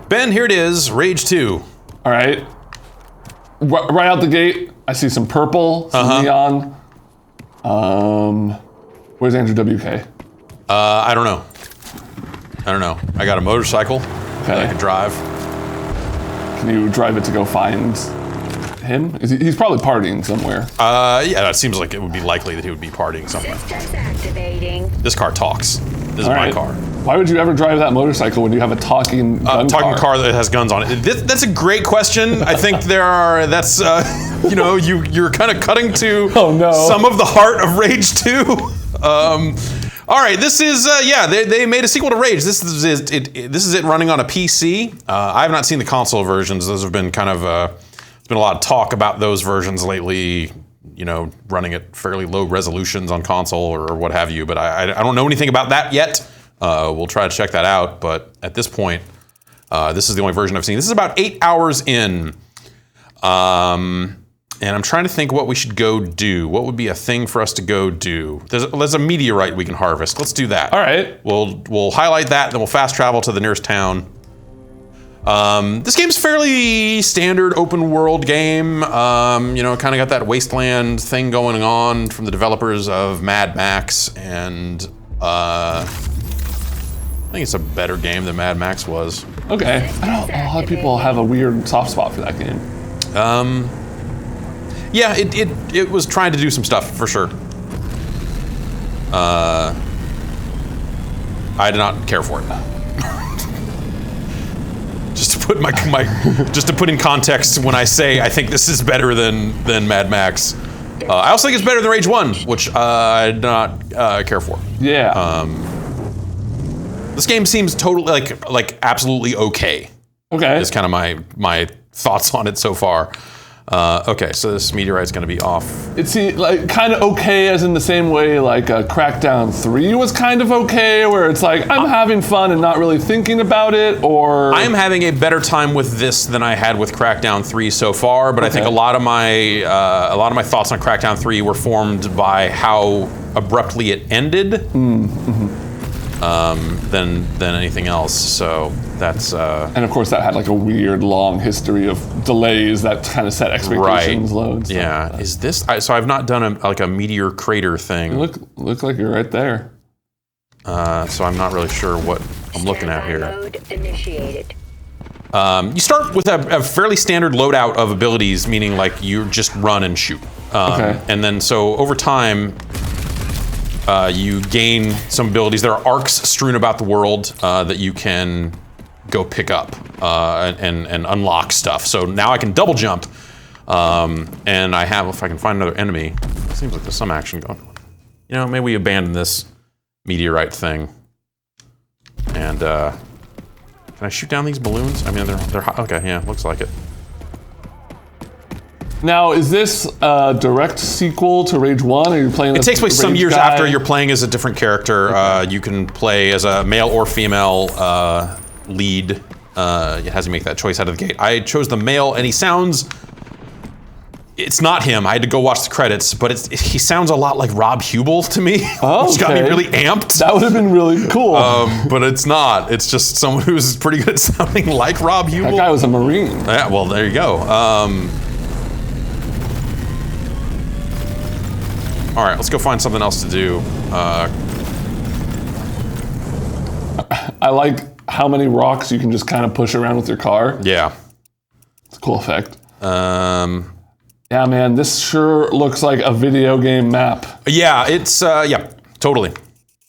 Ben, here it is, Rage 2. All right. Right out the gate, I see some purple, some neon. Where's Andrew WK? I don't know. I got a motorcycle that I can drive. Can you drive it to go find him? He's probably partying somewhere. Yeah, that seems like it would be likely that he would be partying somewhere. Systems activating. This car talks. This is my car. Why would you ever drive that motorcycle when you have a talking car that has guns on it? That's a great question. I think that's you're kind of cutting to some of the heart of Rage 2. All right, this is they made a sequel to Rage. This is it running on a PC. I have not seen the console versions. Those have been kind of there's been a lot of talk about those versions lately. You know, running at fairly low resolutions on console or what have you. But I don't know anything about that yet. We'll try to check that out. But at this point, this is the only version I've seen. This is about 8 hours in. And I'm trying to think what we should go do. What would be a thing for us to go do? There's a meteorite we can harvest. Let's do that. All right. We'll highlight that, then we'll fast travel to the nearest town. This game's fairly standard open world game. Kind of got that wasteland thing going on from the developers of Mad Max, and I think it's a better game than Mad Max was. Okay. I know a lot of people have a weird soft spot for that game. Yeah, it was trying to do some stuff for sure. I did not care for it. Just to put just to put in context, when I say I think this is better than Mad Max, I also think it's better than Rage 1, which I did not care for. Yeah. This game seems totally like absolutely okay. Okay. Is kind of my thoughts on it so far. Okay, so this meteorite's going to be off. It's kind of okay, as in the same way like Crackdown 3 was kind of okay, where it's like I'm having fun and not really thinking about it, or I am having a better time with this than I had with Crackdown 3 so far. But I think a lot of my thoughts on Crackdown 3 were formed by how abruptly it ended, than anything else. So that's and of course that had like a weird long history of delays that kind of set expectations low. And stuff. Yeah, is this? So I've not done a meteor crater thing. You look like you're right there. So I'm not really sure what I'm looking at here. Mode initiated. You start with a fairly standard loadout of abilities, meaning like you just run and shoot. And then so over time, you gain some abilities. There are arcs strewn about the world that you can go pick up and unlock stuff. So now I can double jump, and I have, if I can find another enemy, it seems like there's some action going on. You know, maybe we abandon this meteorite thing. And can I shoot down these balloons? I mean, they're hot. Okay, yeah, looks like it. Now, is this a direct sequel to Rage 1? Are you playing? It takes place some years guy? after you're playing as a different character. Okay. You can play as a male or female lead. It has you make that choice out of the gate. I chose the male, and he sounds. It's not him. I had to go watch the credits, but he sounds a lot like Rob Hubel to me, which got me really amped. That would have been really cool. But it's not. It's just someone who's pretty good at sounding like Rob Hubel. That guy was a Marine. Yeah. Well, there you go. All right, let's go find something else to do. I like how many rocks you can just kind of push around with your car. Yeah. It's a cool effect. Yeah, man, this sure looks like a video game map. Yeah, it's, yeah, totally.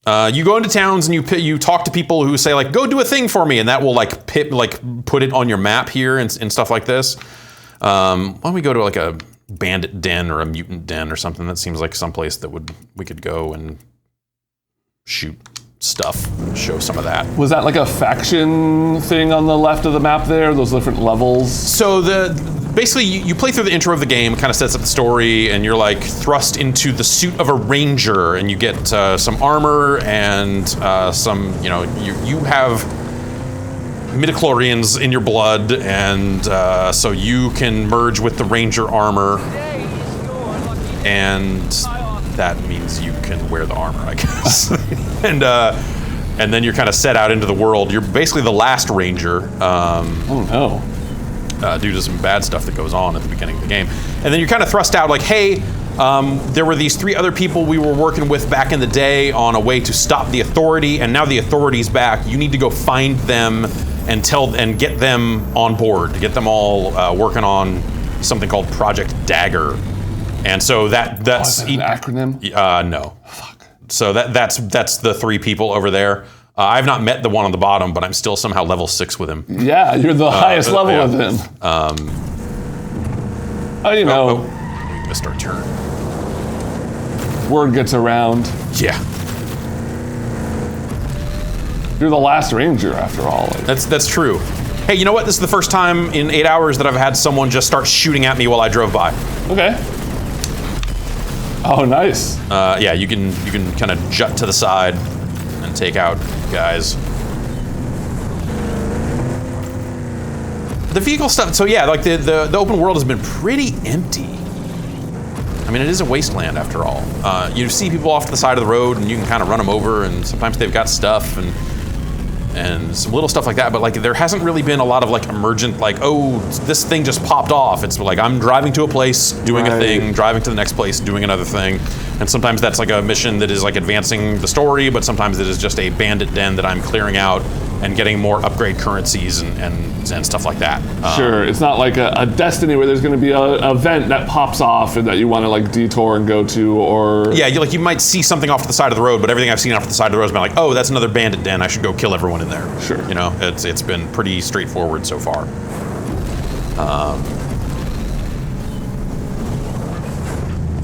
You go into towns and you talk to people who say, like, go do a thing for me, and that will, like, put it on your map here and stuff like this. Why don't we go to, like, a bandit den or a mutant den or something? That seems like someplace that we could go and shoot stuff, show some of that. Was that like a faction thing on the left of the map there, those different levels? So basically you play through the intro of the game, kind of sets up the story, and you're like thrust into the suit of a ranger, and you get some armor and some, you have midichlorians in your blood, and so you can merge with the ranger armor, and that means you can wear the armor, I guess. And and then you're kind of set out into the world. You're basically the last ranger. Oh no. Due to some bad stuff that goes on at the beginning of the game. And then you're kind of thrust out like, hey, there were these 3 other people we were working with back in the day on a way to stop the authority, and now the authority's back. You need to go find them and get them on board, to get them all working on something called Project Dagger. And so that's an acronym? No. Fuck. So that's the 3 people over there. I've not met the one on the bottom, but I'm still somehow level 6 with him. Yeah, you're the highest level yeah. with him. We missed our turn. Word gets around. Yeah. You're the last ranger, after all. That's true. Hey, you know what? This is the first time in 8 hours that I've had someone just start shooting at me while I drove by. Okay. Oh, nice. Yeah, you can kind of jut to the side and take out guys. The vehicle stuff. So yeah, like the open world has been pretty empty. I mean, it is a wasteland after all. You see people off to the side of the road, and you can kind of run them over, and sometimes they've got stuff and some little stuff like that. But like, there hasn't really been a lot of like emergent, like, oh, this thing just popped off. It's like I'm driving to a place, doing a thing, driving to the next place, doing another thing. And sometimes that's like a mission that is like advancing the story, but sometimes it is just a bandit den that I'm clearing out and getting more upgrade currencies and stuff like that. Sure, it's not like a Destiny where there's going to be an event that pops off and that you want to like detour and go to, or yeah, you might see something off to the side of the road, but everything I've seen off to the side of the road has been like, oh, that's another bandit den. I should go kill everyone in there. Sure, you know, it's been pretty straightforward so far.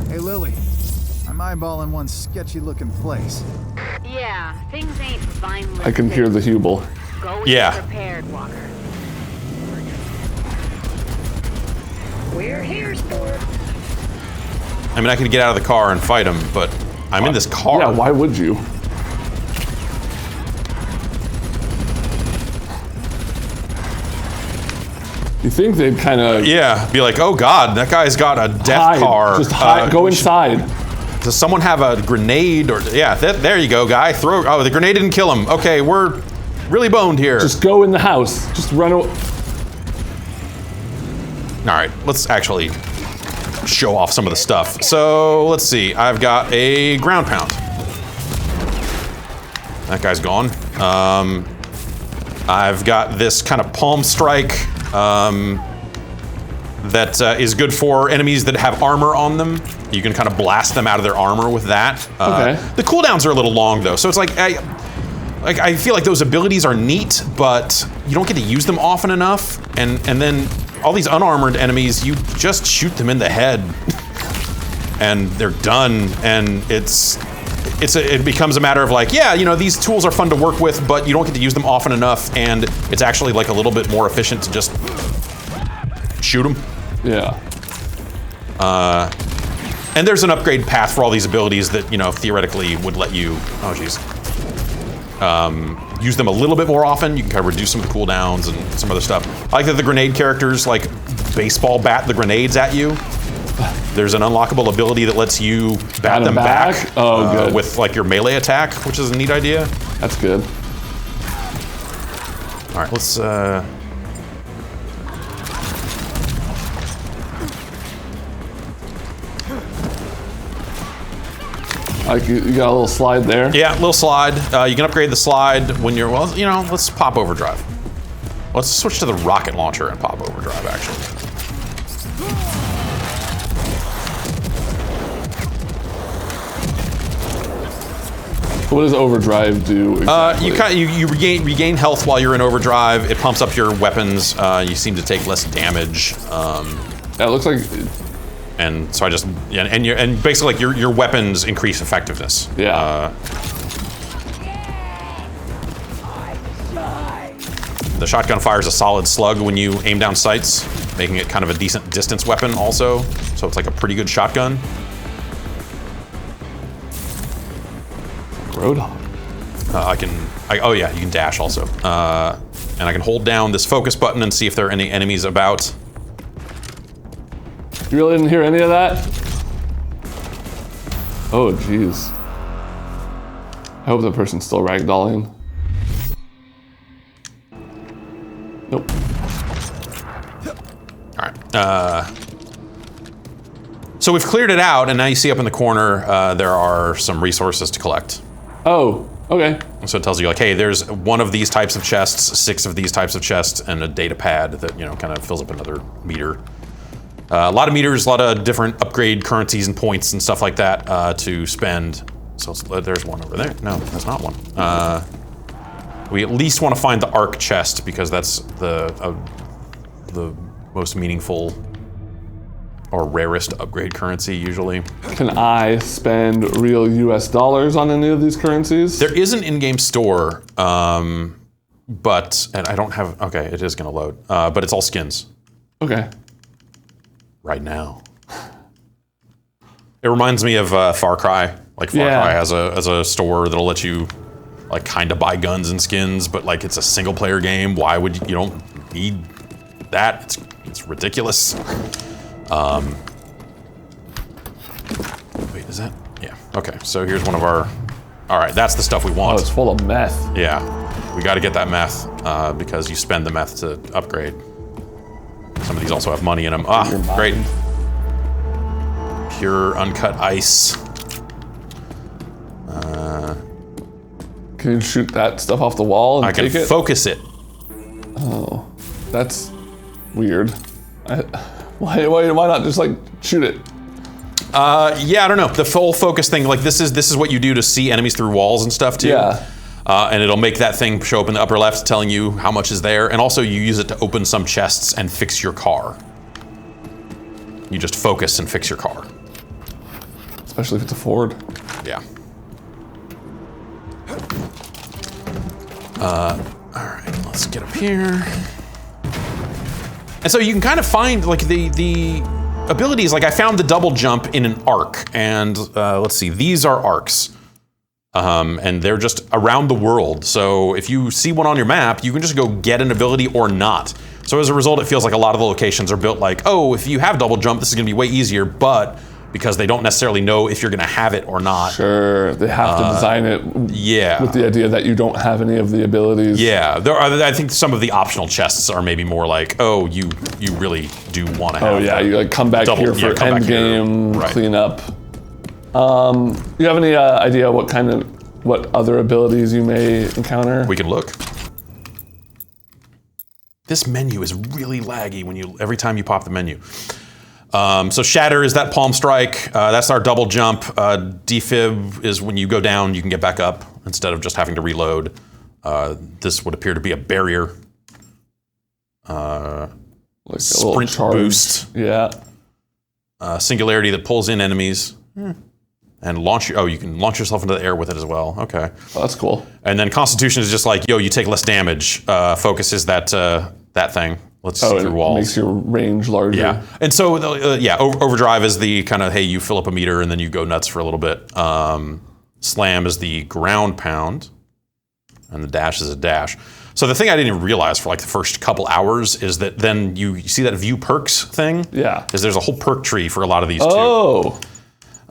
Hey Lily, I'm eyeballing one sketchy-looking place. Yeah, things ain't fine. I can hear the Hubel. Go Yeah. prepared, Walker. We're here, sport. I mean, I could get out of the car and fight him, but I'm in this car. Yeah, why would you? You think they'd kind of Yeah, be like, oh god, that guy's got a death car. Just hide, go inside. Does someone have a grenade or yeah? There you go, guy. Oh, the grenade didn't kill him. Okay, we're really boned here. Just go in the house. Just run away. All right, let's actually show off some of the stuff. So let's see. I've got a ground pound. That guy's gone. I've got this kind of palm strike that is good for enemies that have armor on them. You can kind of blast them out of their armor with that. Okay. The cooldowns are a little long though, so it's like I feel like those abilities are neat, but you don't get to use them often enough. And then all these unarmored enemies, you just shoot them in the head, and they're done. And it becomes a matter of like, yeah, you know, these tools are fun to work with, but you don't get to use them often enough, and it's actually like a little bit more efficient to just shoot them. Yeah. And there's an upgrade path for all these abilities that, you know, theoretically would let you, oh jeez, use them a little bit more often. You can kind of reduce some of the cooldowns and some other stuff. I like that the grenade characters like baseball bat the grenades at you. There's an unlockable ability that lets you bat them back good. with like your melee attack, which is a neat idea. That's good. All right, let's Like you got a little slide there. yeah, little slide. You can upgrade the slide when you're, well, you know, let's pop overdrive. Let's switch to the rocket launcher and pop overdrive, actually. What does overdrive do exactly? You regain health while you're in overdrive. It pumps up your weapons. You seem to take less damage. That looks like. And so I just and basically like your weapons increase effectiveness. Yeah. The shotgun fires a solid slug when you aim down sights, making it kind of a decent distance weapon also. So it's like a pretty good shotgun. Roadhog. Oh yeah, you can dash also. And I can hold down this focus button and see if there are any enemies about. You really didn't hear any of that? Oh, jeez. I hope the person's still ragdolling. So we've cleared it out, and now you see up in the corner there are some resources to collect. Oh, okay. So it tells you like, hey, there's one of these types of chests, 6 of these types of chests, and a data pad that kind of fills up another meter. A lot of meters, a lot of different upgrade currencies and points and stuff like that to spend. So there's one over there. No, that's not one. We at least want to find the arc chest because that's the most meaningful or rarest upgrade currency usually. Can I spend real US dollars on any of these currencies? There is an in-game store, but and I don't have. Okay, it is going to load, but it's all skins. Okay. Right now. It reminds me of Far Cry. Like Far Cry has a store that'll let you like kind of buy guns and skins, but like it's a single player game. Why would you don't need that? It's ridiculous. Wait, is that? Yeah. Okay, so here's one of our. All right, that's the stuff we want. Oh, it's full of meth. Yeah, we got to get that meth because you spend the meth to upgrade. Some of these also have money in them. Ah, great. Pure uncut ice. Can you shoot that stuff off the wall and take it? I can focus it. Oh, that's weird. Why not just like shoot it? Yeah, I don't know. The full focus thing, like this is what you do to see enemies through walls and stuff too. Yeah. And it'll make that thing show up in the upper left telling you how much is there. And also you use it to open some chests and fix your car. You just focus and fix your car. Especially if it's a Ford. Yeah. All right, let's get up here. And so you can kind of find like the abilities. Like I found the double jump in an arc, and let's see, these are arcs. And they're just around the world. So if you see one on your map, you can just go get an ability or not. So as a result, it feels like a lot of the locations are built like, oh, if you have double jump, this is gonna be way easier, but because they don't necessarily know if you're gonna have it or not. Sure, they have to design it with the idea that you don't have any of the abilities. Yeah, I think some of the optional chests are maybe more like, oh, you really do wanna have. Oh yeah, you like come back here for end game, right. Clean up. You have any idea what other abilities you may encounter? We can look. This menu is really laggy every time you pop the menu. So Shatter is that palm strike. That's our double jump. Defib is when you go down, you can get back up instead of just having to reload. This would appear to be a barrier. Like sprint boost. Yeah. Singularity that pulls in enemies. And you can launch yourself into the air with it as well. Okay. Oh, that's cool. And then Constitution is just like, yo, you take less damage. Focus is that thing. Let's see through walls. It makes your range larger. Yeah. And so, Overdrive is the kind of, hey, you fill up a meter and then you go nuts for a little bit. Slam is the ground pound. And the dash is a dash. So the thing I didn't even realize for like the first couple hours is that then you see that view perks thing? Yeah. Is there's a whole perk tree for a lot of these too. Oh.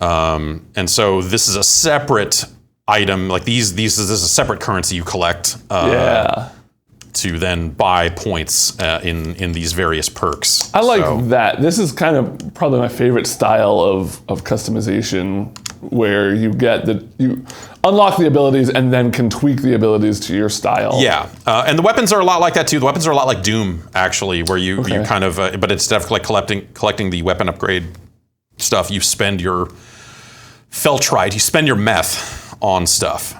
And so this is a separate item. Like this is a separate currency you collect. To then buy points in these various perks. I like that. This is kind of probably my favorite style of customization, where you unlock the abilities and then can tweak the abilities to your style. Yeah, and the weapons are a lot like that too. The weapons are a lot like Doom, actually, where you kind of, but instead of like collecting the weapon upgrade stuff, you spend your Feltrite, you spend your meth on stuff.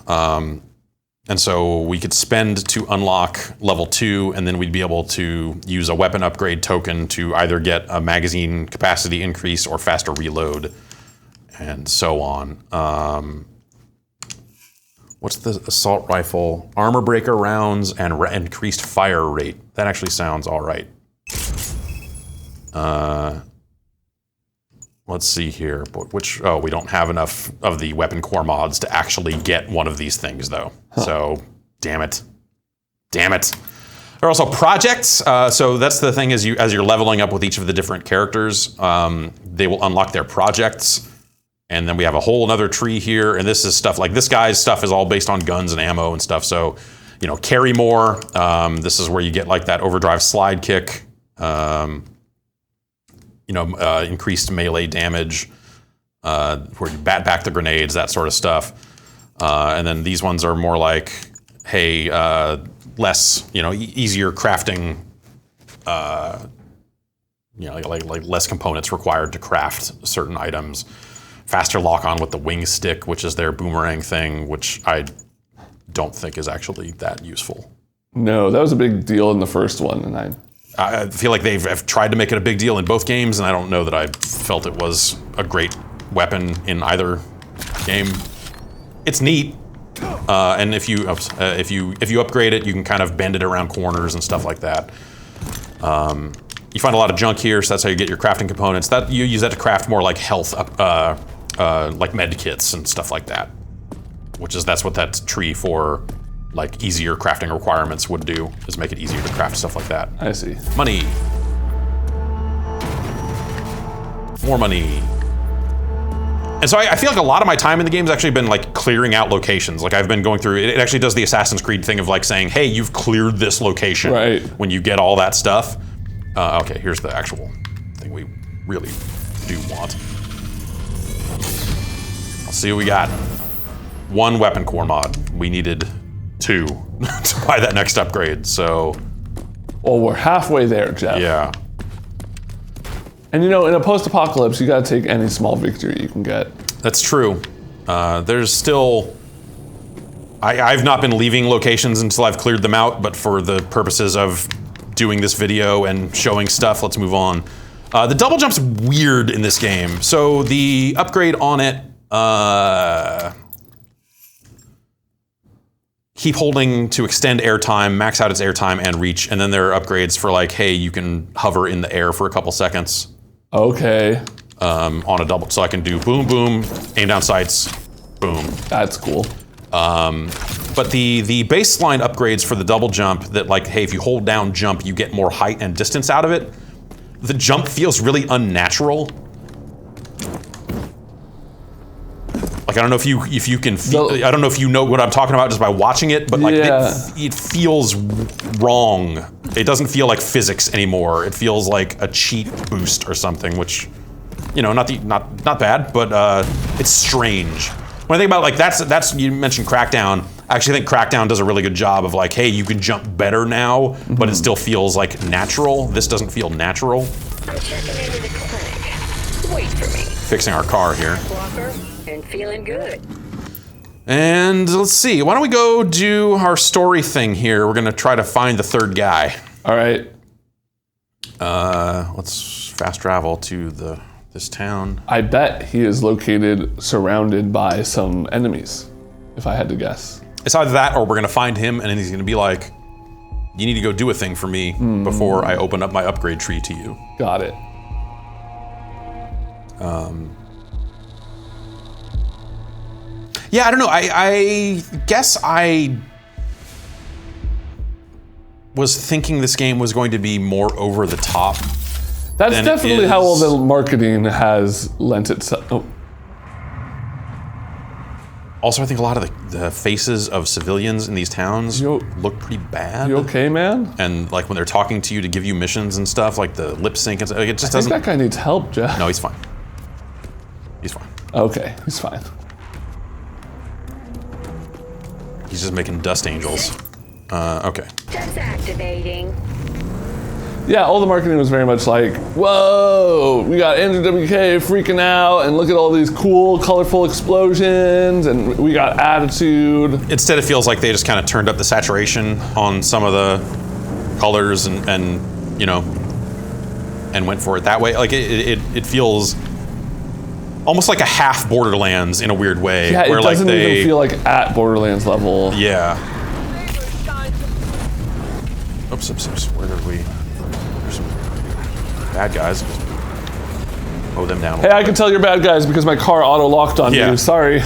And so we could spend to unlock level 2, and then we'd be able to use a weapon upgrade token to either get a magazine capacity increase or faster reload, and so on. What's the assault rifle? Armor breaker rounds and increased fire rate. That actually sounds all right. Let's see here. We don't have enough of the weapon core mods to actually get one of these things, though. Huh. So, damn it. There are also projects. So that's the thing, as you're leveling up with each of the different characters, they will unlock their projects. And then we have a whole another tree here. And this is stuff like this guy's stuff is all based on guns and ammo and stuff. So, carry more. This is where you get like that overdrive slide kick. increased melee damage, where you bat back the grenades, that sort of stuff. And then these ones are more like, hey, less, easier crafting, like less components required to craft certain items. Faster lock on with the wing stick, which is their boomerang thing, which I don't think is actually that useful. No, that was a big deal in the first one, and I feel like they've tried to make it a big deal in both games, and I don't know that I felt it was a great weapon in either game. It's neat, and if you upgrade it, you can kind of bend it around corners and stuff like that. You find a lot of junk here, so that's how you get your crafting components. That you use that to craft more like health, like med kits and stuff like that. That's what that tree for, like easier crafting requirements would do, is make it easier to craft stuff like that. I see. Money. More money. And so I feel like a lot of my time in the game has actually been like clearing out locations. Like I've been going through, it actually does the Assassin's Creed thing of like saying, hey, you've cleared this location. Right. When you get all that stuff. Okay, here's the actual thing we really do want. Let's see what we got. 1 weapon core mod. We needed 2 to buy that next upgrade, so. Well, we're halfway there, Jeff. Yeah. And in a post-apocalypse, you gotta take any small victory you can get. That's true. There's still, I've not been leaving locations until I've cleared them out, but for the purposes of doing this video and showing stuff, let's move on. The double jump's weird in this game. So the upgrade on it, keep holding to extend airtime, max out its airtime and reach, and then there are upgrades for like, hey, you can hover in the air for a couple seconds. Okay. On a double, so I can do boom, boom, aim down sights, boom. That's cool. But the baseline upgrades for the double jump that like, hey, if you hold down jump, you get more height and distance out of it. The jump feels really unnatural. Like, I don't know if you can feel, I don't know if you know what I'm talking about just by watching it, but like it feels wrong. It doesn't feel like physics anymore. It feels like a cheat boost or something, which, not bad, but it's strange. When I think about like that's you mentioned Crackdown. I actually think Crackdown does a really good job of like, hey, you can jump better now, but it still feels like natural. This doesn't feel natural. I'm checking into the clinic. Wait for me. Fixing our car here. Walker and feeling good. And let's see. Why don't we go do our story thing here? We're gonna try to find the third guy. All right. Let's fast travel to this town. I bet he is located surrounded by some enemies, if I had to guess. It's either that or we're gonna find him and then he's gonna be like, you need to go do a thing for me before I open up my upgrade tree to you. Got it. Yeah, I don't know. I guess I was thinking this game was going to be more over the top. That's than definitely how all the marketing has lent itself. Oh. Also, I think a lot of the faces of civilians in these towns look pretty bad. You okay, man? And like when they're talking to you to give you missions and stuff, like the lip sync and stuff, it just doesn't. I think that guy needs help, Jeff. No, he's fine. He's fine. Okay, he's fine. He's just making dust angels. Okay. Just activating. Yeah, all the marketing was very much like, whoa, we got NWK freaking out, and look at all these cool, colorful explosions, and we got attitude. Instead, it feels like they just kind of turned up the saturation on some of the colors and went for it that way. Like it feels almost like a half Borderlands in a weird way. Yeah, where it doesn't even feel like at Borderlands level. Yeah. Oops. Where did we? There's some bad guys. Mow them down. Hey, I can tell you're bad guys because my car auto-locked on you. Sorry.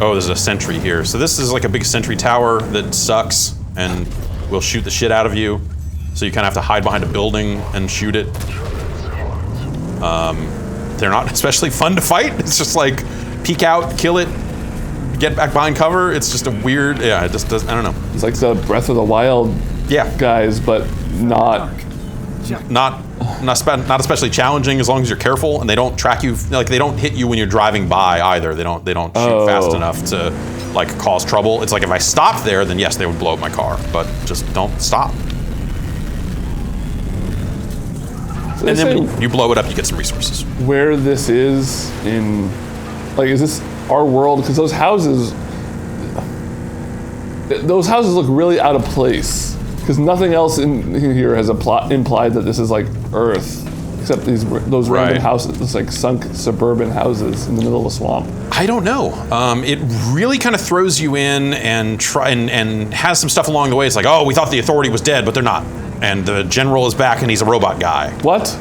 Oh, there's a sentry here. So this is like a big sentry tower that sucks and will shoot the shit out of you. So you kind of have to hide behind a building and shoot it. They're not especially fun to fight. It's just like peek out, kill it, get back behind cover. It's just a weird, it just doesn't, I don't know. It's like the Breath of the Wild guys, but not not especially challenging as long as you're careful, and they don't track you. Like they don't hit you when you're driving by either. They don't shoot fast enough to like cause trouble. It's like if I stopped there, then yes, they would blow up my car. But just don't stop. And then when you blow it up, you get some resources. Where this is in, like, is this our world? Because those houses look really out of place. Because nothing else in here has implied that this is like Earth, except those random houses, it's like sunk suburban houses in the middle of a swamp. I don't know. It really kind of throws you in and has some stuff along the way. It's like, oh, we thought the Authority was dead, but they're not. And the general is back, and he's a robot guy. What?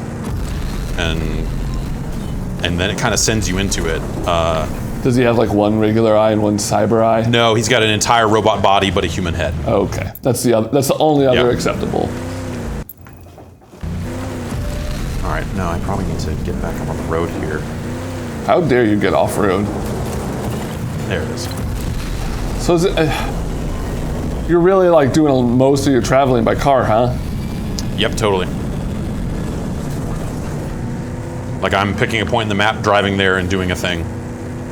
And then it kind of sends you into it. Does he have like one regular eye and one cyber eye? No, he's got an entire robot body, but a human head. Okay, that's the only other acceptable. All right, now I probably need to get back up on the road here. How dare you get off road? There it is. So is it, you're really like doing most of your traveling by car, huh? Yep, totally. Like I'm picking a point in the map, driving there, and doing a thing,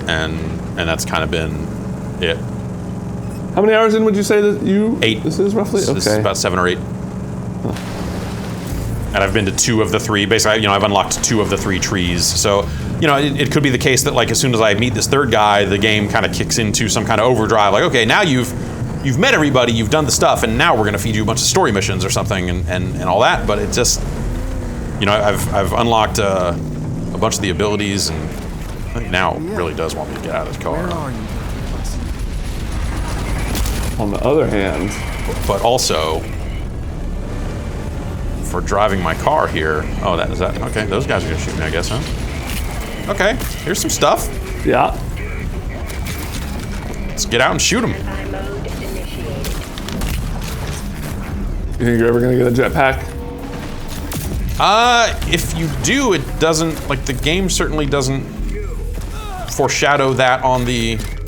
and that's kind of been it. How many hours in would you say that you? 8. This is roughly. This is about 7 or 8. And I've been to 2 of the 3. Basically, I've unlocked 2 of the 3 trees. So, it could be the case that like as soon as I meet this 3rd guy, the game kind of kicks into some kind of overdrive. Like, okay, now you've met everybody, you've done the stuff, and now we're going to feed you a bunch of story missions or something, and all that. But it just, I've unlocked a bunch of the abilities, and I think now it really does want me to get out of this car. Where are you? On the other hand, But also, for driving my car here, okay, those guys are gonna shoot me, I guess, huh? Okay, here's some stuff. yeah. Let's get out and shoot them. You think you're ever gonna get a jetpack? If you do, it doesn't, like, the game certainly doesn't foreshadow that on the... Closer,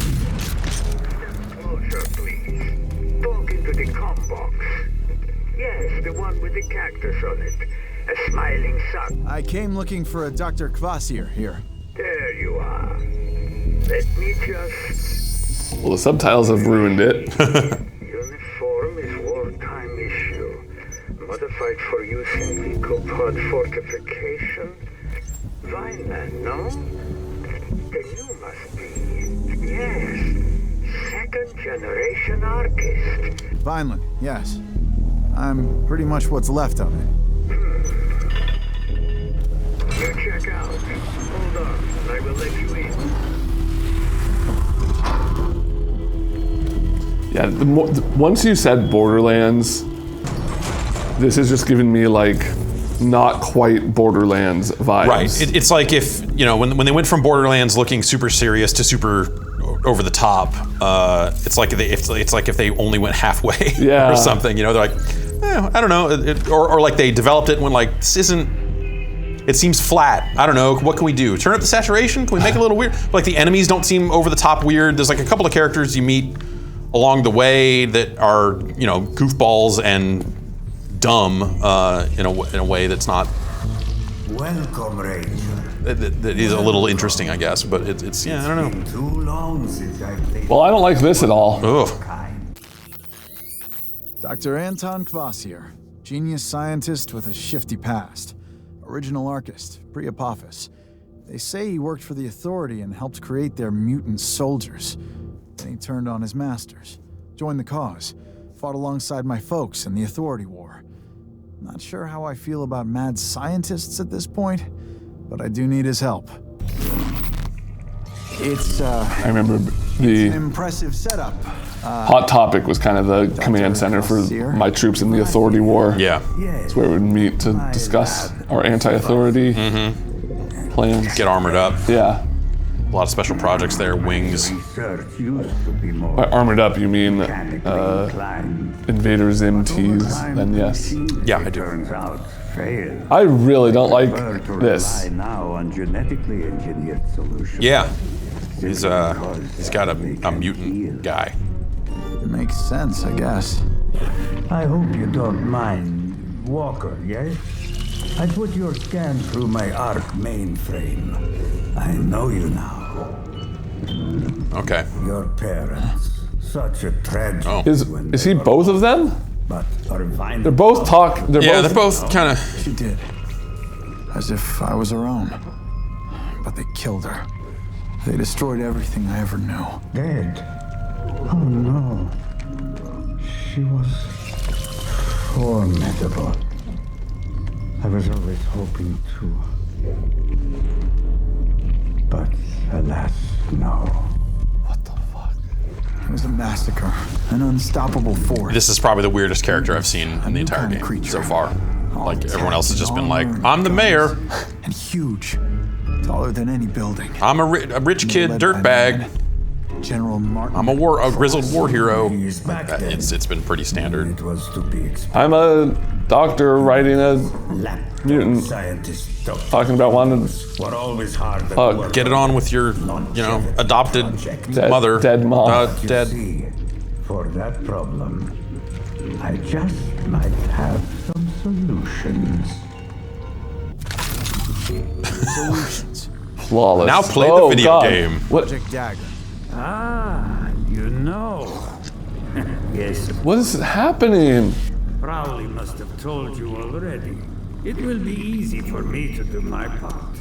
please. Talk into the comm box. Yes, the one with the cactus on it. A smiling sun. I came looking for a Dr. Kvasir here. There you are. Let me just... Well, the subtitles have ruined it. Uniform is wartime issue. Modified for use in Ecopod fortification. Vineland, no? Then you must be. Yes. 2nd generation artist. Vineland, yes. I'm pretty much what's left of it. You check out. Hold on, I will let you in. Yeah, once you said Borderlands, this is just giving me like not quite Borderlands vibes. Right. It's like if, when they went from Borderlands looking super serious to super over the top, it's like if they only went halfway or something. They're like, I don't know, or like they developed it when like this isn't. It seems flat. I don't know. What can we do? Turn up the saturation? Can we make it a little weird? Like the enemies don't seem over the top weird. There's like a couple of characters you meet along the way that are goofballs and dumb in a way that's not. Welcome, Ranger. That is a little interesting, I guess. But it's I don't know. Too long since I played. Well, I don't like this at all. Ugh. Dr. Anton Kvasir, genius scientist with a shifty past. Original Archist, pre-Apophis. They say he worked for the Authority and helped create their mutant soldiers. Then he turned on his masters, joined the cause, fought alongside my folks in the Authority War. Not sure how I feel about mad scientists at this point, but I do need his help. It's I remember an the impressive setup. Hot Topic was kind of the command center for my troops in the Authority War. Yeah. It's where we would meet to discuss our anti-authority plans. Get armored up. Yeah. A lot of special projects there. Wings. Research used to be more By armored up, you mean mechanically inclined. Invader Zim tees, then yes. Yeah, I do. Turns out, failed. I really don't like Prefer to this. rely now on genetically engineered solutions. Yeah. He's got a mutant guy. It makes sense, I guess. I hope you don't mind Walker, yes? I put your scan through my ARC mainframe. I know you now. Okay. Your parents. Such a tragedy. Oh. Is he both of them? But They're both They're both kind of. She did. As if I was her own. But they killed her. They destroyed everything I ever knew. dead. Oh no. She was formidable. I was always hoping to. But alas, no. It was a massacre, an unstoppable force. This is probably the weirdest character I've seen in the entire game so far. Like everyone else has just been like, I'm the mayor. And huge, taller than any building. I'm a rich kid dirtbag. General Martin. I'm a grizzled war hero. It's been pretty standard. It was to be expected. I'm a doctor writing a mutant, Scientists talking about wanting were always hard at work. Get it on with your, adopted mother. dead mom. You Dead. see, for that problem, I just might have some solutions. Solutions. Flawless. Now play the video God. game. What? Project Dagger. Ah, you know. Yes, What is happening? Crowley must have told you already. It will be easy for me to do my part.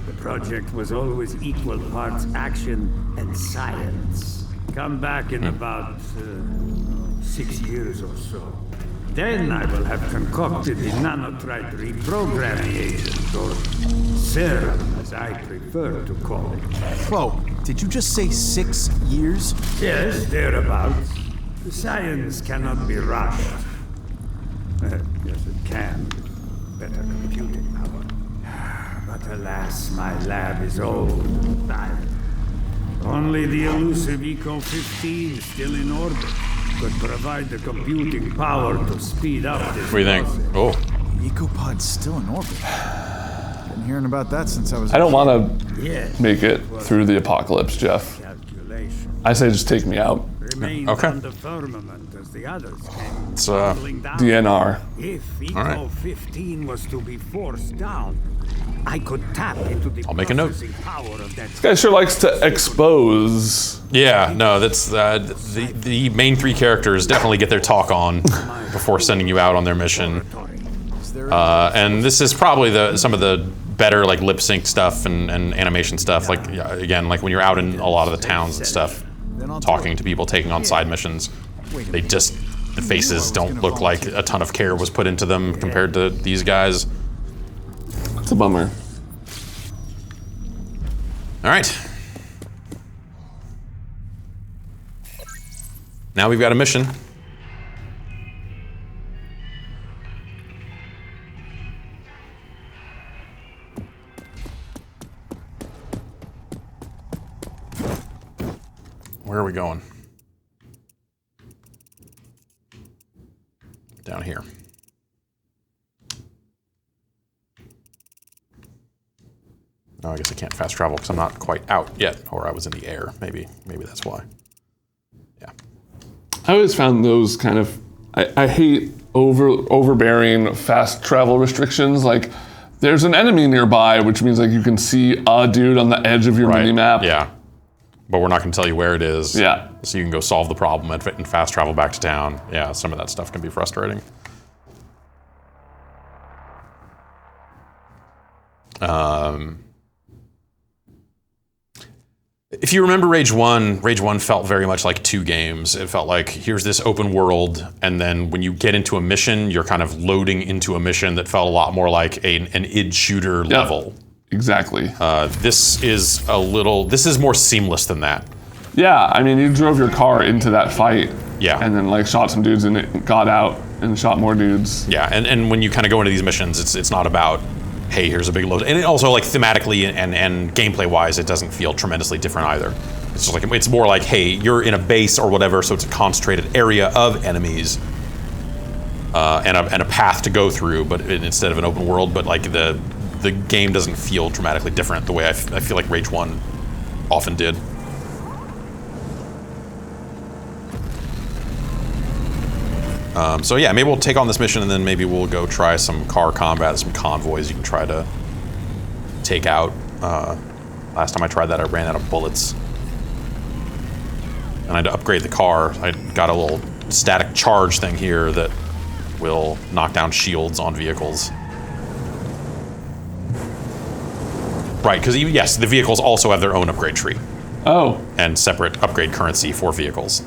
The project was always equal parts action and science. Come back in about 6 years or so. Then I will have concocted the Nanotrite reprogramming agent, or serum, as I prefer to call it. Whoa, did you just say 6 years? Yes, thereabouts. The science cannot be rushed. Yes, it can. Better computing power. But alas, my lab is old. Only the elusive Eco-15 still in orbit could provide the computing power to speed up this What do you think? process. Oh. The Ecopod's still in orbit. Been hearing about that since I was. I don't want to Yes, make it through the apocalypse, Jeff. calculation. I say just take me out. Remained Okay. on the firmament as the others came It's tumbling down. DNR. If All right. Eco-15 was to be forced down, I could tap into the I'll make a note. processing power of that. This guy sure likes to expose. Yeah, no, that's the main three characters definitely get their talk on before sending you out on their mission. And this is probably some of the better like lip sync stuff and animation stuff. Like again, like when you're out in a lot of the towns and stuff, talking to people, taking on side missions, the faces don't look like a ton of care was put into them compared to these guys. It's a bummer. All right. Now we've got a mission. Where are we going? Down here. Oh, I guess I can't fast travel because I'm not quite out yet, or I was in the air. Maybe that's why. Yeah. I always found those kind of. I hate overbearing fast travel restrictions. Like, there's an enemy nearby, which means like you can see a dude on the edge of your mini map. Yeah. But we're not going to tell you where it is. Yeah. So you can go solve the problem and fast travel back to town. Yeah, some of that stuff can be frustrating. If you remember Rage 1 felt very much like two games. It felt like here's this open world, and then when you get into a mission, you're kind of loading into a mission that felt a lot more like an id shooter level. Exactly. This is more seamless than that. Yeah, I mean, you drove your car into that fight. Yeah. And then like shot some dudes and it got out and shot more dudes. Yeah, and when you kind of go into these missions, it's not about, hey, here's a big load. And it also, like, thematically and gameplay-wise, it doesn't feel tremendously different either. It's just like, it's more like, hey, you're in a base or whatever, so it's a concentrated area of enemies and a path to go through, but instead of an open world. But like the game doesn't feel dramatically different the way I feel like Rage 1 often did. So yeah, maybe we'll take on this mission and then maybe we'll go try some car combat, some convoys you can try to take out. Last time I tried that, I ran out of bullets. And I had to upgrade the car. I got a little static charge thing here that will knock down shields on vehicles. Right, because yes, the vehicles also have their own upgrade tree. Oh. And separate upgrade currency for vehicles.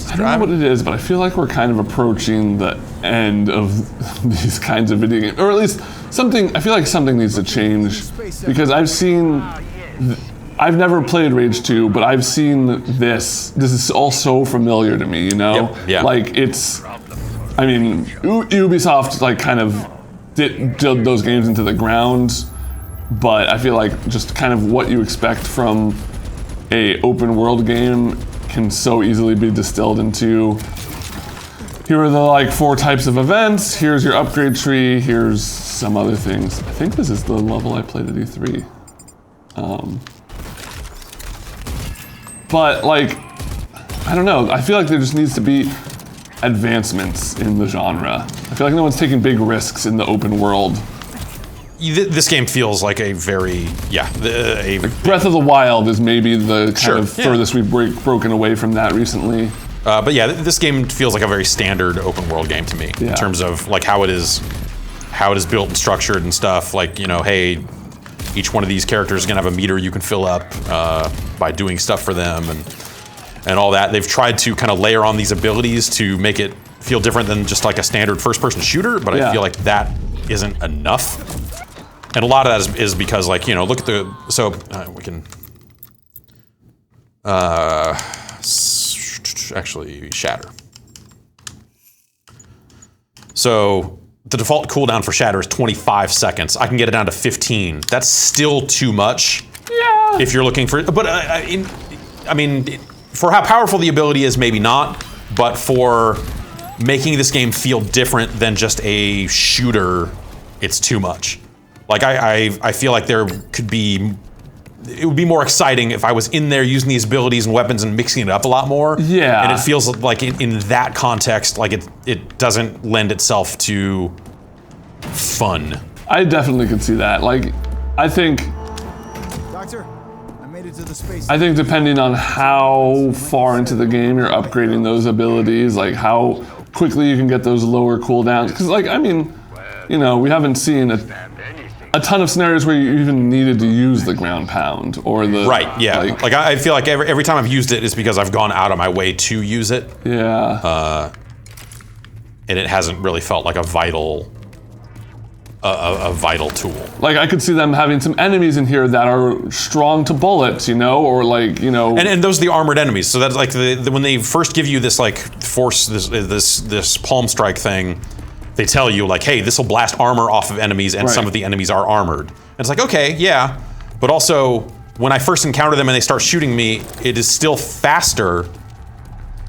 I don't know what it is, but I feel like we're kind of approaching the end of these kinds of video games. Or at least something, I feel like something needs to change. Because I've never played Rage 2, but I've seen this. This is all so familiar to me, you know? Yep, yeah. Like, it's, I mean, Ubisoft, like, kind of did those games into the ground, but I feel like just kind of what you expect from a open world game can so easily be distilled into, here are the like 4 types of events, here's your upgrade tree, here's some other things. I think this is the level I played at E3. But like, I don't know, I feel like there just needs to be advancements in the genre. I feel like no one's taking big risks in the open world. This game feels like a very, Breath of the Wild is maybe the kind of furthest we've broken away from that recently. But yeah, this game feels like a very standard open world game to me in terms of like how it is built and structured and stuff. Like, you know, hey, each one of these characters is gonna have a meter you can fill up by doing stuff for them and all that. They've tried to kind of layer on these abilities to make it feel different than just like a standard first-person shooter, but I feel like that isn't enough. And a lot of that is because, like, you know, look at the, so we can actually shatter. So the default cooldown for shatter is 25 seconds. I can get it down to 15. That's still too much. Yeah. If you're looking for, but I mean, for how powerful the ability is, maybe not, but for making this game feel different than just a shooter, it's too much. Like, I feel like it would be more exciting if I was in there using these abilities and weapons and mixing it up a lot more. Yeah. And it feels like in that context, like it doesn't lend itself to fun. I definitely could see that. Like, I think... Doctor, I made it to the space... I think depending on how far into the game you're upgrading those abilities, like how quickly you can get those lower cooldowns. Because, like, I mean, you know, we haven't seen a ton of scenarios where you even needed to use the ground pound or the... Right, yeah. Like I feel like every time I've used it, it's because I've gone out of my way to use it. Yeah. And it hasn't really felt like a vital tool. Like, I could see them having some enemies in here that are strong to bullets, you know, or like, you know... And those are the armored enemies. So that's like when they first give you this like force, this palm strike thing, they tell you like, hey, this will blast armor off of enemies, and some of the enemies are armored. And it's like, okay, yeah, but also when I first encounter them and they start shooting me, it is still faster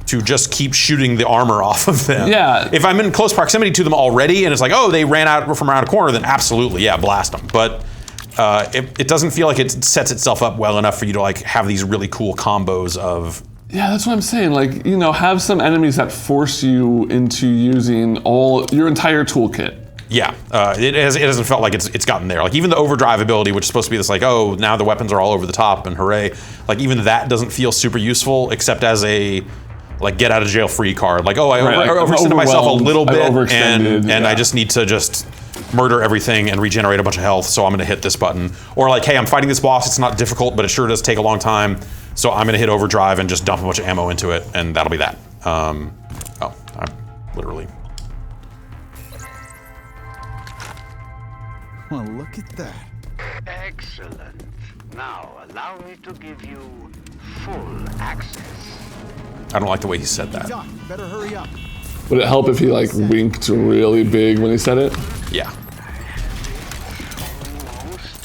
to just keep shooting the armor off of them. Yeah. If I'm in close proximity to them already and it's like, oh, they ran out from around a corner, then absolutely, yeah, blast them. But it doesn't feel like it sets itself up well enough for you to like have these really cool combos of... Yeah, that's what I'm saying. Like, you know, have some enemies that force you into using your entire toolkit. Yeah, it hasn't felt like it's gotten there. Like even the overdrive ability, which is supposed to be this like, oh, now the weapons are all over the top and hooray. Like even that doesn't feel super useful, except as a like get out of jail free card. Like, oh, I overextended myself a little bit, and I just need to just murder everything and regenerate a bunch of health, so I'm gonna hit this button. Or like, hey, I'm fighting this boss, it's not difficult, but it sure does take a long time, so I'm gonna hit overdrive and just dump a bunch of ammo into it, and that'll be that. I'm literally... Well, look at that. Excellent. Now, allow me to give you full access. I don't like the way he said that. Doc, better hurry up. Would it help if he like winked really big when he said it? Yeah. Almost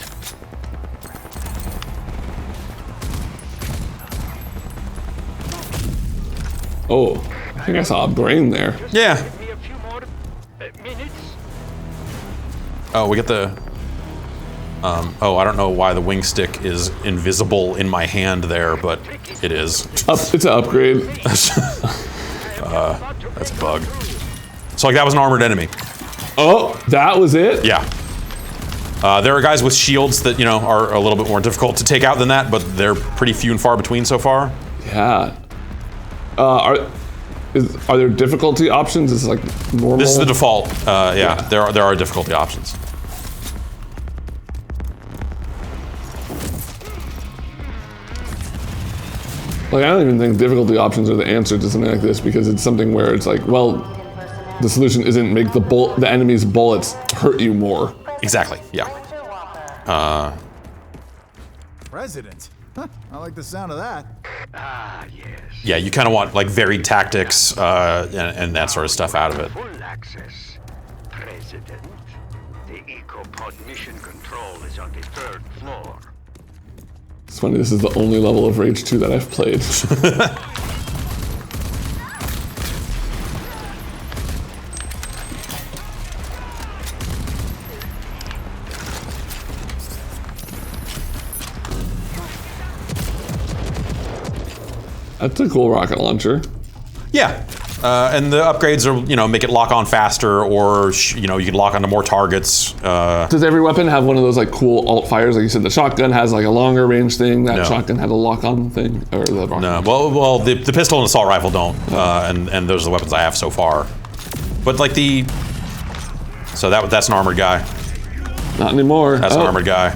Oh, I think I saw a brain there. Yeah. Give me a few more minutes. Oh, we get the... oh, I don't know why the wing stick is invisible in my hand there, but it is. It's an upgrade. That's a bug. So like that was an armored enemy. Oh, that was it? Yeah. There are guys with shields that, you know, are a little bit more difficult to take out than that, but they're pretty few and far between so far. Yeah. Are there difficulty options? Is it like normal? This is the default. Yeah. There are difficulty options. Like, I don't even think difficulty options are the answer to something like this, because it's something where it's like, well, the solution isn't make the enemy's bullets hurt you more. Exactly. Yeah. President? Huh, I like the sound of that. Ah, yes. Yeah, you kind of want like varied tactics and that sort of stuff out of it. Full access. President, the EcoPod mission control is on the 3rd floor. It's funny, this is the only level of Rage 2 that I've played. That's a cool rocket launcher. Yeah. And the upgrades are, you know, make it lock on faster, or, you know, you can lock onto more targets. Does every weapon have one of those like cool alt fires? Like you said, the shotgun has like a longer range thing. That shotgun had a lock on thing, or the rocket No, launcher? well, the pistol and assault rifle don't, and those are the weapons I have so far. But like so that's an armored guy. Not anymore. That's an armored guy.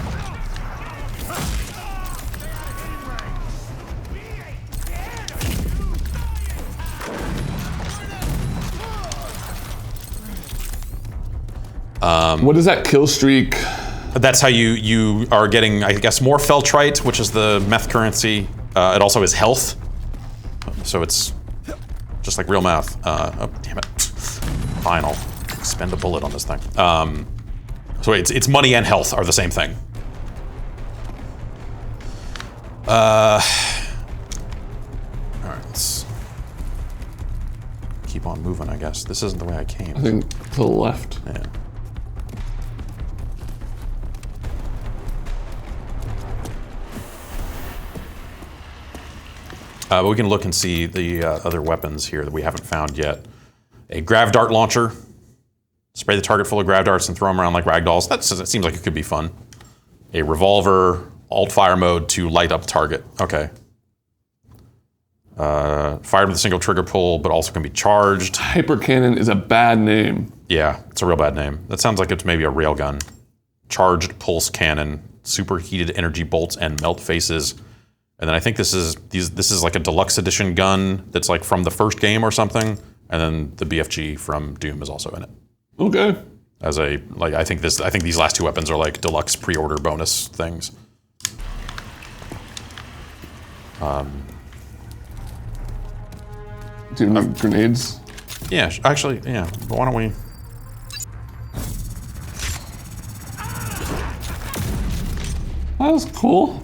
What is that kill streak? That's how you are getting, I guess, more Feltrite, which is the meth currency. It also is health, so it's just like real meth. Oh, damn it! Fine, I'll spend a bullet on this thing. So it's money and health are the same thing. All right, let's keep on moving. I guess this isn't the way I came. I think to the left. Yeah. But we can look and see the other weapons here that we haven't found yet. A grav dart launcher. Spray the target full of grav darts and throw them around like ragdolls. That seems like it could be fun. A revolver, alt fire mode to light up the target. Okay. Fired with a single trigger pull, but also can be charged. Hyper cannon is a bad name. Yeah, it's a real bad name. That sounds like it's maybe a railgun. Charged pulse cannon, superheated energy bolts, and melt faces. And then I think this is like a deluxe edition gun that's like from the first game or something. And then the BFG from Doom is also in it. Okay. As a I think these last two weapons are like deluxe pre-order bonus things. Do you have grenades? Yeah, actually, yeah. But why don't we? That was cool.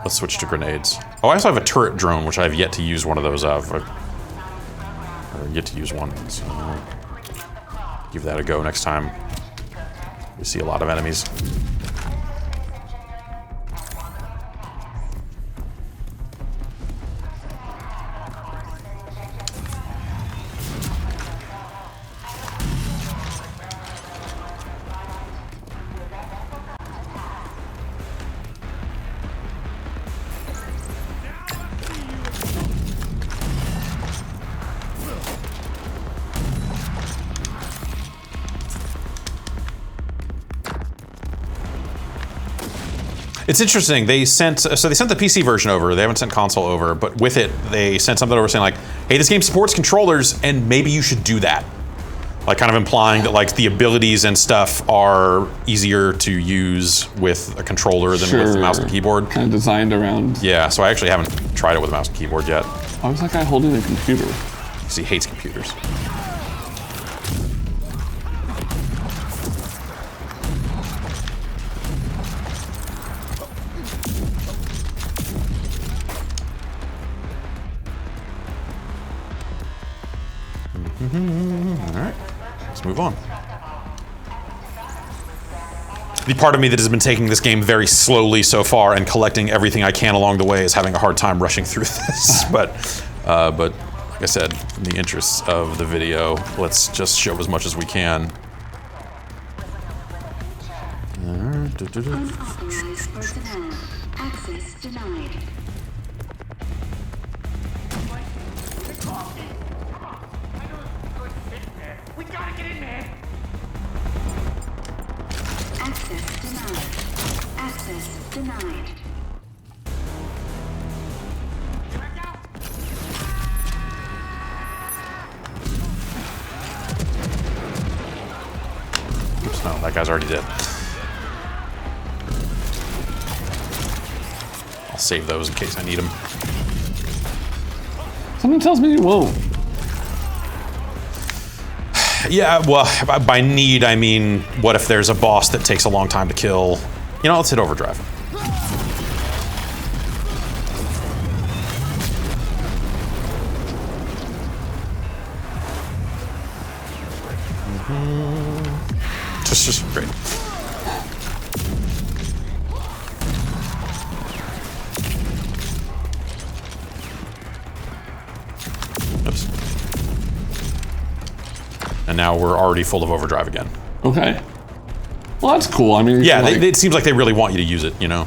Let's switch to grenades. Oh, I also have a turret drone, which I have yet to use one of those of. Or yet to use one. So give that a go next time. We see a lot of enemies. It's interesting. They sent the PC version over. They haven't sent console over, but with it, they sent something over saying like, "Hey, this game supports controllers, and maybe you should do that." Like, kind of implying that like the abilities and stuff are easier to use with a controller than with the mouse and keyboard. Kind of designed around. Yeah. So I actually haven't tried it with a mouse and keyboard yet. Why was that guy holding a computer? Because he hates computers. Let's move on. The part of me that has been taking this game very slowly so far and collecting everything I can along the way is having a hard time rushing through this. But like I said, in the interests of the video, let's just show as much as we can. Unauthorized personnel. Access denied. We gotta get in there. Access denied. Access denied. Oops, no, that guy's already dead. I'll save those in case I need them. Something tells me you won't. Yeah, well, by need, I mean, what if there's a boss that takes a long time to kill? You know, let's hit overdrive. Just great. Oops. And now we're already full of overdrive again. Okay. Well, that's cool. I mean, yeah, like, it seems like they really want you to use it, you know?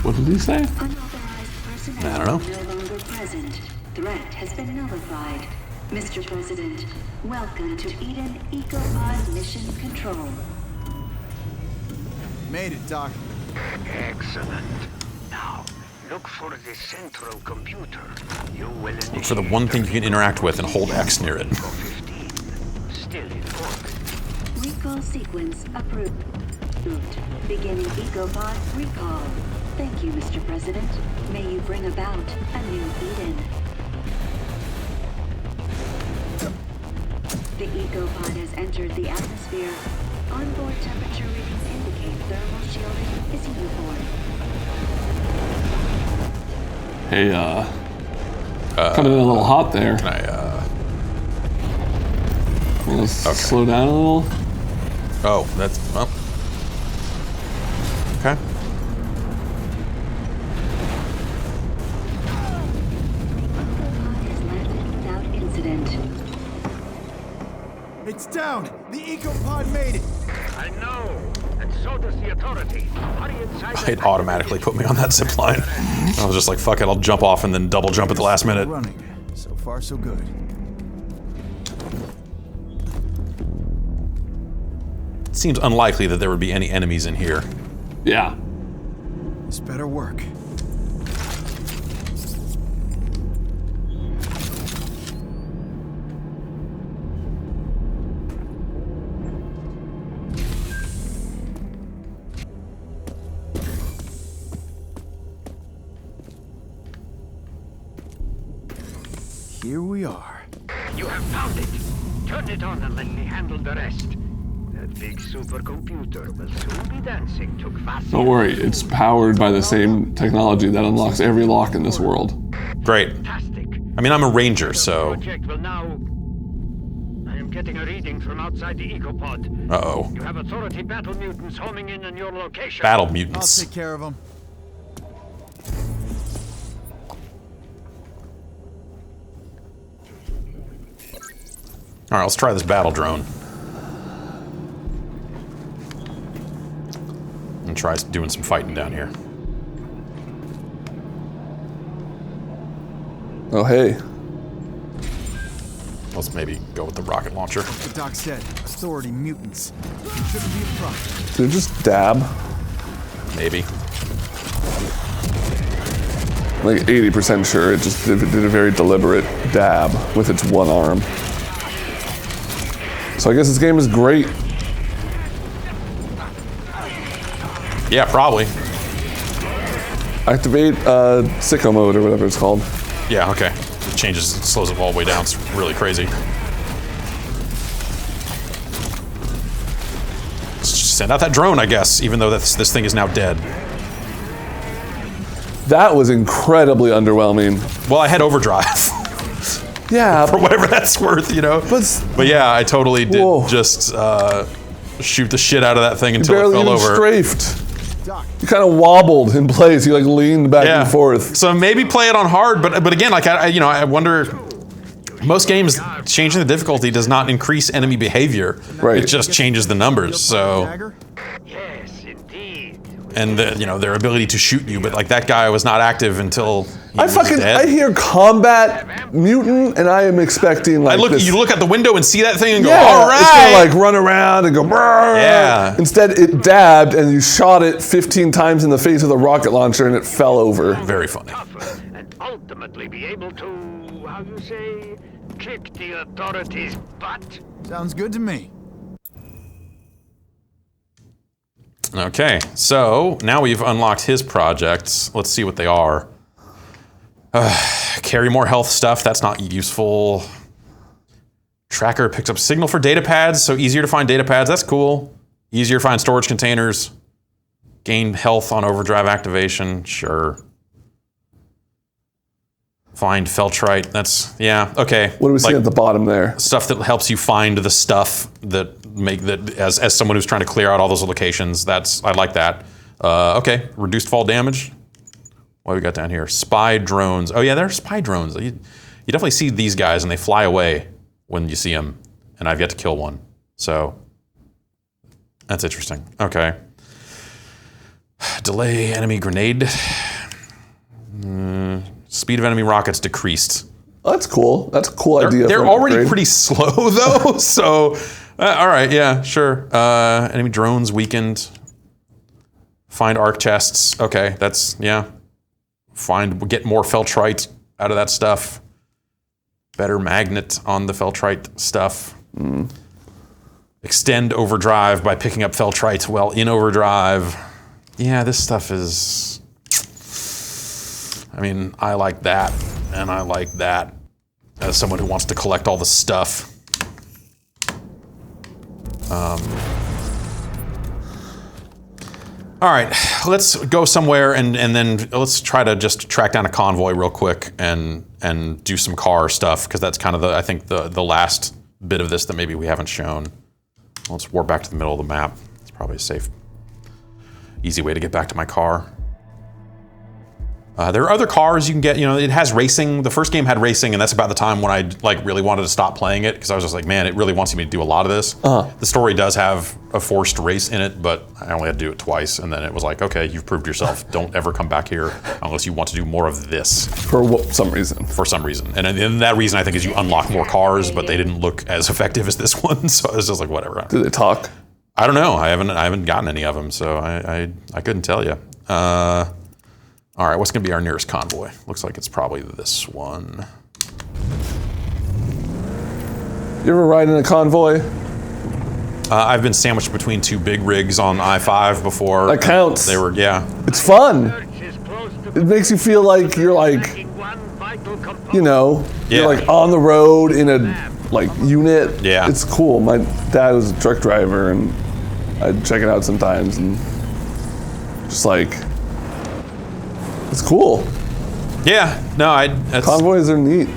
What did he say? Unauthorized personnel I don't know. no longer present. Threat has been nullified. Mr. President, welcome to Eden EcoPod Mission Control. Made it, Doc. Excellent. Now, look for the central computer. You will Look for the one thing you can interact with and hold X near it. 15. Still in orbit. Recall sequence approved. Beginning EcoPod recall. Thank you, Mr. President. May you bring about a new Eden. The EcoPod has entered the atmosphere. Onboard temperature readings indicate thermal shielding is uniform. Hey, coming in a little hot there. Can I, Let's slow down a little. oh, that's, well. Okay. EcoPod has landed without incident. It's down! The EcoPod made it! I know. And so does the authority. Hurry inside. It automatically put me on that zip line. I was just like, fuck it, I'll jump off and then double jump at the last minute. Running. So far, so good. It seems unlikely that there would be any enemies in here. Yeah. This better work. Here we are. You have found it. Turn it on and let me handle the rest. That big supercomputer will soon be dancing to Kvasir. Don't worry, it's powered by the same technology that unlocks every lock in this world. Great. Fantastic. I mean, I'm a ranger, so... Project will now... I am getting a reading from outside the EcoPod. Uh-oh. You have authority battle mutants homing in on your location. Battle I'll mutants. take care of them. Alright, let's try this battle drone. And try doing some fighting down here. Oh, hey. Let's maybe go with the rocket launcher. The doc said, authority mutants. Shouldn't be a problem. Did it just dab? Maybe. Like 80% sure it just did a very deliberate dab with its one arm. So I guess this game is great. Yeah, probably. Activate sicko mode or whatever it's called. Yeah, okay. It changes, it slows it all the way down. It's really crazy. Let's just send out that drone, I guess, even though this thing is now dead. That was incredibly underwhelming. Well, I had overdrive. Yeah. For whatever that's worth, you know? But yeah, I totally did just shoot the shit out of that thing until it fell over. Barely even strafed. You kind of wobbled in place. You like leaned back and forth. So maybe play it on hard, but again, like I wonder. Most games, changing the difficulty does not increase enemy behavior. Right. It just changes the numbers. So. Yes, indeed. And their ability to shoot you, but like that guy was not active until he was dead. I hear combat mutant, and I am expecting like you look out the window and see that thing and go, yeah, all right. It's gonna like run around and go, brrr. Yeah. Instead, it dabbed, and you shot it 15 times in the face with a rocket launcher, and it fell over. Very funny. And ultimately be able to, how you say, kick the authorities' butt. Sounds good to me. Okay, so now we've unlocked his projects. Let's see what they are. Carry more health stuff, that's not useful. Tracker picks up signal for data pads, so easier to find data pads, that's cool. Easier to find storage containers. Gain health on overdrive activation, sure. Find Feltrite, that's, yeah, okay. What do we see at the bottom there? Stuff that helps you find the stuff that as someone who's trying to clear out all those locations, I like that. Okay, reduced fall damage. What do we got down here? Spy drones. Oh yeah, they're spy drones. You definitely see these guys and they fly away when you see them, and I've yet to kill one. So, that's interesting. Okay. Delay enemy grenade. Speed of enemy rockets decreased. Oh, that's cool. That's a cool idea. They're already pretty slow though, so all right, yeah, sure. Enemy drones weakened. Find arc chests. Okay, that's yeah. Get more Feltrite out of that stuff. Better magnet on the Feltrite stuff. Extend overdrive by picking up Feltrite while in overdrive. Yeah, this stuff is. I mean, I like that, and I like that as someone who wants to collect all the stuff. All right, let's go somewhere and then let's try to just track down a convoy real quick and do some car stuff, because that's kind of I think the last bit of this that maybe we haven't shown. Let's warp back to the middle of the map. It's probably a safe, easy way to get back to my car. There are other cars you can get, it has racing. The first game had racing, and that's about the time when I really wanted to stop playing it, because I was just like, man, it really wants me to do a lot of this. The story does have a forced race in it, but I only had to do it twice, and then it was like, okay, you've proved yourself. Don't ever come back here unless you want to do more of this. For some reason. For some reason. And that reason, I think, is you unlock more cars, but they didn't look as effective as this one, so I was just like, whatever. Do they talk? I don't know. I haven't gotten any of them, so I couldn't tell you. All right, what's going to be our nearest convoy? Looks like it's probably this one. You ever ride in a convoy? I've been sandwiched between two big rigs on I-5 before. That counts. They were, yeah. It's fun. It makes you feel like you're like, you're like on the road in a unit. Yeah. It's cool. My dad was a truck driver, and I'd check it out sometimes, and just like, it's cool. Yeah, no, convoys are neat.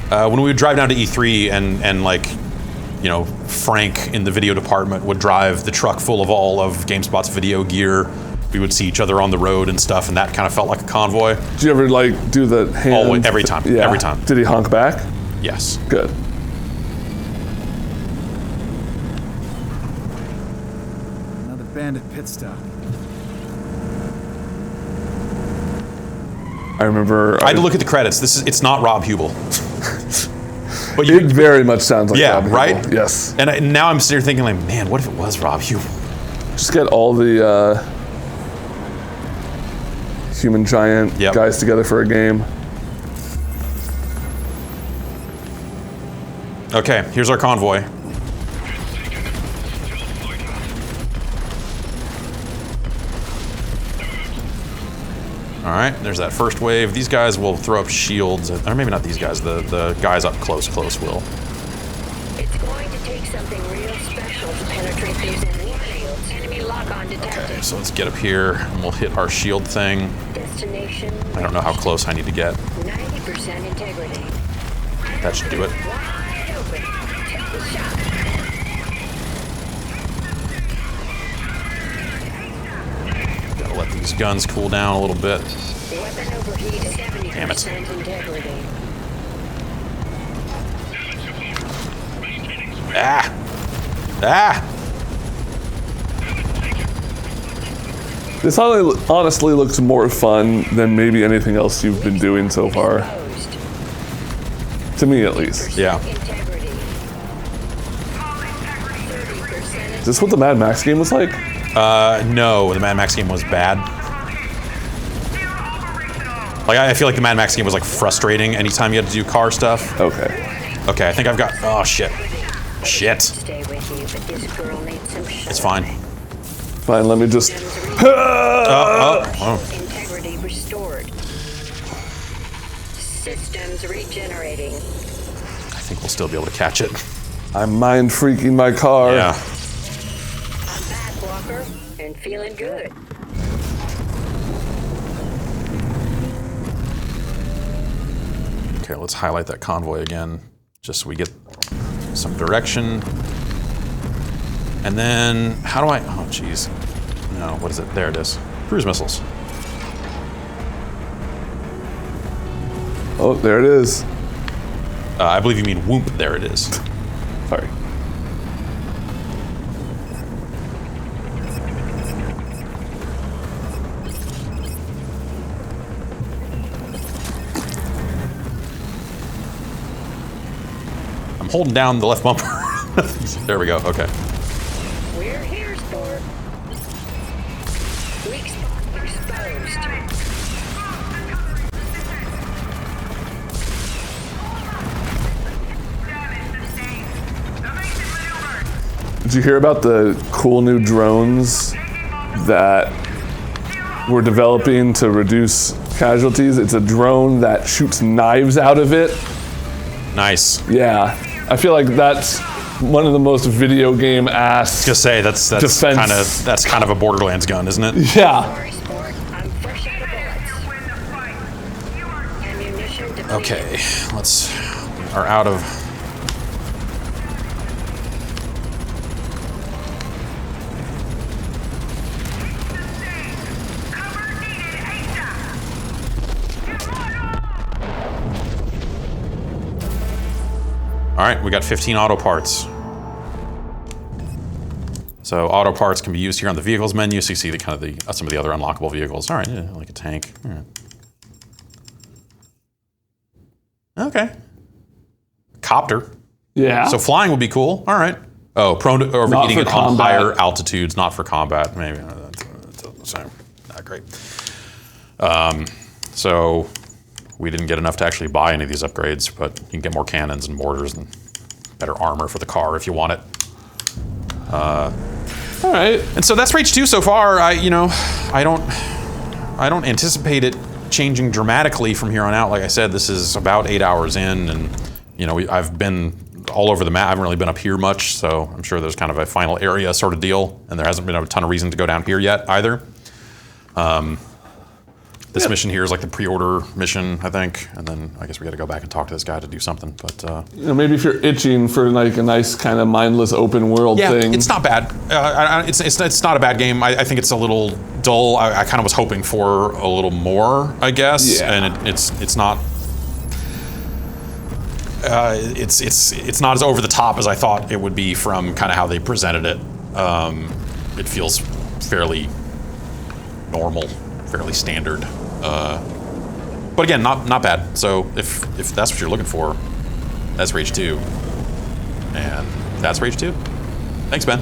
When we would drive down to E3 and Frank in the video department would drive the truck full of all of GameSpot's video gear, we would see each other on the road and stuff, and that kind of felt like a convoy. Did you ever do the hand? Always, every time, yeah. Every time. Did he honk back? Yes. Good. Another bandit pit stop. I remember. I had to look at the credits. It's not Rob Hubel. But it very much sounds like Rob Hubel. Right? Yes. And now I'm sitting here thinking, like, man, what if it was Rob Hubel? Just get all the human giant guys together for a game. Okay, here's our convoy. All right, there's that first wave. These guys will throw up shields, or maybe not these guys, the guys up close will. It's going to take something real special to penetrate these enemy shields. Enemy lock-on detected. Okay, so let's get up here, and we'll hit our shield thing. Destination. I don't know how close I need to get. 90% integrity. That should do it. Wide open. Take the shot. Gotta let these guns cool down a little bit. Weapon overheat. 70% Damn it. integrity. Ah! Ah! This honestly looks more fun than maybe anything else you've been doing so far. Closed. To me, at least. Yeah. Integrity. 30% Is this what the Mad Max game was like? No, the Mad Max game was bad. Like, I feel like the Mad Max game was, like, frustrating anytime you had to do car stuff. Okay. Okay, I think I've got... Oh, shit. Shit. Stay with you, but this girl needs some shit. It's fine. Fine, let me just... Oh. Integrity restored. Systems regenerating. I think we'll still be able to catch it. I'm mind freaking my car. Yeah. I'm back, Walker, and feeling good. Okay, let's highlight that convoy again, just so we get some direction. And then, how do I... Oh, jeez. No, what is it? There it is. Cruise missiles. Oh, there it is. I believe you mean whoop. There it is. Sorry. I'm holding down the left bumper. There we go. Okay. We're here, Sport. Weak spot exposed. Did you hear about the cool new drones that we're developing to reduce casualties? It's a drone that shoots knives out of it. Nice. Yeah. I feel like that's one of the most video game-ass Just say that's defense. kind of a Borderlands gun, isn't it? Yeah. Sorry, Sport. I'm fresh out of bullets. Ammunition depleted. Okay, let's... We are out of... All right, we got 15 auto parts. So auto parts can be used here on the vehicles menu, so you see the kind of the some of the other unlockable vehicles. All right, yeah, like a tank. All right. Okay. Copter. Yeah. So flying would be cool. All right. Oh, prone to overheating for it on combat. higher altitudes, not for combat. Maybe that's the same. Not great. So we didn't get enough to actually buy any of these upgrades, but you can get more cannons and mortars and better armor for the car if you want it. All right. And so that's Rage 2 so far. I don't anticipate it changing dramatically from here on out. Like I said, this is about 8 hours in, and I've been all over the map. I haven't really been up here much, so I'm sure there's kind of a final area sort of deal, and there hasn't been a ton of reason to go down here yet either. This mission here is like the pre-order mission, I think, and then I guess we got to go back and talk to this guy to do something. But Maybe if you're itching for like a nice kind of mindless open world thing. It's not bad. It's not a bad game. I think it's a little dull. I kind of was hoping for a little more, I guess, and it's not. It's not as over the top as I thought it would be from kind of how they presented it. It feels fairly normal, fairly standard. But again, not bad. So if that's what you're looking for, that's Rage 2. And that's Rage 2. Thanks, Ben.